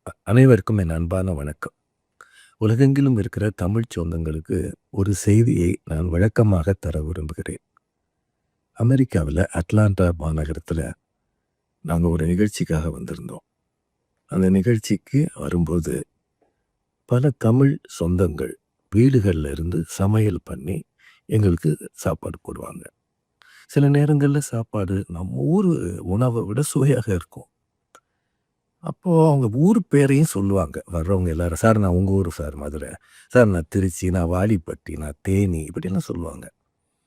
அனைவருக்கும் என் அன்பான வணக்கம். உலகெங்கிலும் இருக்கிற தமிழ்ச் சொந்தங்களுக்கு ஒரு செய்தியை நான் விளக்கமாக தர விரும்புகிறேன். அமெரிக்காவில அட்லாண்டா மாநகரத்தில நாங்க ஒரு நிகழ்ச்சிக்காக வந்திருந்தோம். அந்த நிகழ்ச்சிக்கு வரும்போது பல தமிழ் சொந்தங்கள் வீடுகள்ல இருந்து சமையல் பண்ணி எங்களுக்கு சாப்பாடு போடுவாங்க. சில நேரங்கள்ல சாப்பாடு நம்ம ஊரு உணவ விட சுவையாக இருக்கும். அப்போ அவங்க ஊர் பேரையும் சொல்லுவாங்க. வர்றவங்க எல்லாரும், "சார் நான் உங்க ஊரு சார் மதுரை. சார் நான் திருச்சி, நான் வாடிப்பட்டி, நான் தேனி" இப்படிலாம் சொல்லுவாங்க.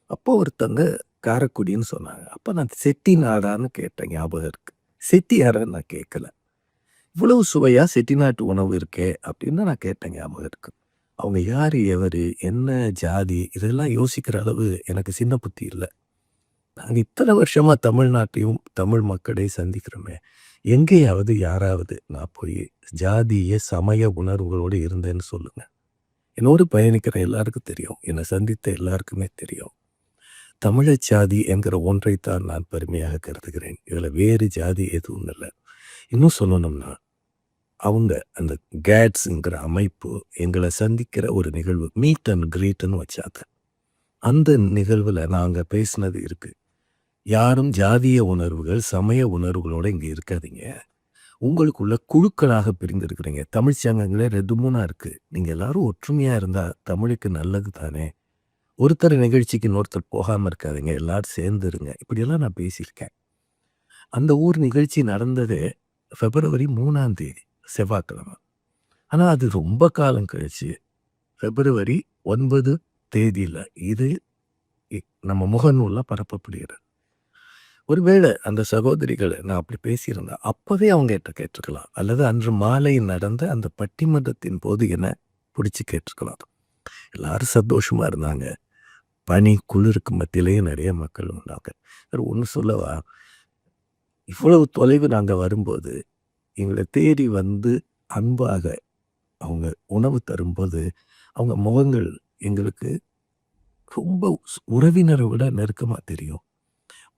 அப்போ ஒருத்தங்க காரைக்குடின்னு சொன்னாங்க. அப்ப நான் செட்டிநாடான்னு கேட்ட ஞாபகம் இருக்கு. செட்டியாரான்னு நான் கேட்கல. "இவ்வளவு சுவையா செட்டிநாட்டு உணவு இருக்கே" அப்படின்னு நான் கேட்ட ஞாபகம் இருக்கு. அவங்க யாரு, எவரு, என்ன ஜாதி இதெல்லாம் யோசிக்கிற அளவு எனக்கு சின்ன புத்தி இல்ல. நாங்க இத்தனை வருஷமா தமிழ்நாட்டையும், தமிழ் மக்களையும் சந்திக்கிறோமே. எங்கேயாவது யாராவது நான் போய் ஜாதிய, சமய உணர்வுகளோடு இருந்தேன்னு சொல்லுங்க. என்னோடு பயணிக்கிற எல்லாருக்கும் தெரியும். என்னை சந்தித்த எல்லாருக்குமே தெரியும். தமிழர் ஜாதி என்கிற ஒன்றைத்தான் நான் பெருமையாக கருதுகிறேன். இதுல வேறு ஜாதி எதுவும் இல்ல. இன்னும் சொல்லணும்னா, அவங்க அந்த கேட்ஸ்ங்கிற அமைப்பு எங்கள சந்திக்கிற ஒரு நிகழ்வு மீட் அண்ட் கிரீட்ன்னு வச்சாங்க. அந்த நிகழ்வுல நாங்க பேசினது இருக்கு. யாரும் ஜாதிய உணர்வுகள், சமய உணர்வுகளோட இங்க இருக்காதீங்க. உங்களுக்குள்ள குழுக்களாக பிரிந்திருக்கிறீங்க. தமிழ்ச் சங்கங்களே 2, 3 இருக்கு. நீங்க எல்லாரும் ஒற்றுமையா இருந்தா தமிழுக்கு நல்லது தானே. ஒருத்தர் நிகழ்ச்சிக்கு இன்னொருத்தர் போகாம இருக்காதீங்க. எல்லாரும் சேர்ந்து இருங்க. இப்படியெல்லாம் நான் பேசியிருக்கேன். அந்த ஊர் நிகழ்ச்சி நடந்ததே பிப்ரவரி 3ஆம் தேதி செவ்வாய்க்கிழமை. ஆனா அது ரொம்ப காலம் கழிச்சு பிப்ரவரி 9 தேதியில இது நம்ம முகநூல்ல பரப்பப்படுகிறது. ஒருவேளை அந்த சகோதரிகள் நான் அப்படி பேசியிருந்தா, அப்பவே அவங்க என்ட்ட கேட்டிருக்கலாம். அல்லது அன்று மாலை நடந்த அந்த பட்டிமன்றத்தின் போது என்ன புடிச்சு கேட்டிருக்கலாம். எல்லாரும் சந்தோஷமா இருந்தாங்க. பனி, குளிருக்கு மத்தியிலேயும் நிறைய மக்கள் வந்தாங்க. ஒண்ணு சொல்லவா? இவ்வளவு தொலைவு நாங்க வரும்போது, எங்கள தேடி வந்து அன்பாக அவங்க உணவு தரும்போது, அவங்க முகங்கள் எங்களுக்கு ரொம்ப உறவினரை விட நெருக்கமா தெரியும்.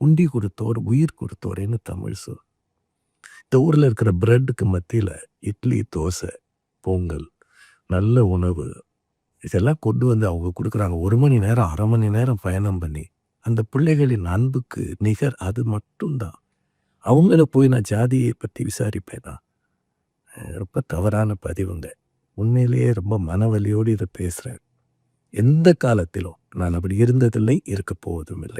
"உண்டி கொடுத்தோர், உயிர் கொடுத்தோரேன்னு" தமிழ் சொல். இந்த ஊர்ல இருக்கிற பிரெட்டுக்கு மத்தியில இட்லி, தோசை, பொங்கல், நல்ல உணவு இதெல்லாம் கொண்டு வந்து அவங்க குடுக்குறாங்க. 1 மணி நேரம், 1/2 மணி நேரம் பயணம் பண்ணி. அந்த பிள்ளைகளின் அன்புக்கு நிகர் அது மட்டும் தான். அவங்கள போய் நான் ஜாதியை பத்தி விசாரிப்பேனா? ரொம்ப தவறான பதிவுங்க. உண்மையிலேயே ரொம்ப மனவலியோடு இத பேசுறேன். எந்த காலத்திலும் நான் அப்படி இருந்ததில்லை, இருக்கப் போவதும் இல்லை.